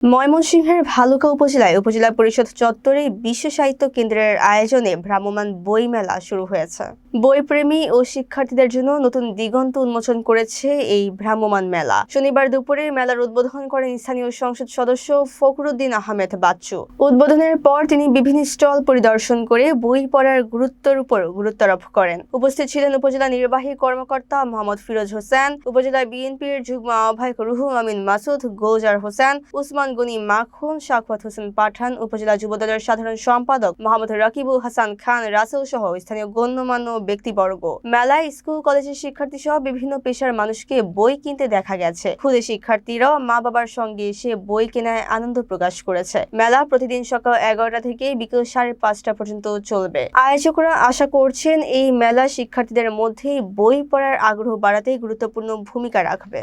ময়মনসিংহের ভালুকা উপজেলায় উপজেলা পরিষদ চত্বরে বিশ্ব সাহিত্য কেন্দ্রের আয়োজনে ভ্রাম্যমাণ বই মেলা শুরু হয়েছে। বইপ্রেমী ও শিক্ষার্থীদের জন্য নতুন দিগন্ত উন্মোচন করেছে এই ভ্রাম্যমাণ মেলা। শনিবার দুপুরে মেলার উদ্বোধন করেন স্থানীয় সংসদ সদস্য ফখরুদ্দিন আহমেদ বাচ্চু। উদ্বোধনের পর তিনি বিভিন্ন স্টল পরিদর্শন করে বই পড়ার গুরুত্বের উপর গুরুত্বারোপ করেন। উপস্থিত ছিলেন উপজেলা নির্বাহী কর্মকর্তা মোহাম্মদ ফিরোজ হোসেন, উপজেলা বিএনপির যুগ্ম আহ্বায়ক রুহুল আমিন মাসুদ, গোলজার হোসেন, উসমান গনি মাখন, শাকওয়াত হোসেন পাঠান, উপজেলা যুবদলের সাধারণ সম্পাদক মোহাম্মদ রাকিবুল হাসান খান রাসেল সহ স্থানীয় গণ্যমান্য ব্যক্তিবর্গ। মেলায় স্কুল কলেজের শিক্ষার্থী সহ বিভিন্ন পেশার মানুষকে বই কিনতে দেখা গেছে। খুদে শিক্ষার্থীরাও মা বাবার সঙ্গে এসে বই কেনায় আনন্দ প্রকাশ করেছে। মেলা প্রতিদিন সকাল 11টা থেকে বিকেল 5:30 পর্যন্ত চলবে। আয়োজকরা আশা করছেন এই মেলা শিক্ষার্থীদের মধ্যে বই পড়ার আগ্রহ বাড়াতে গুরুত্বপূর্ণ ভূমিকা রাখবে।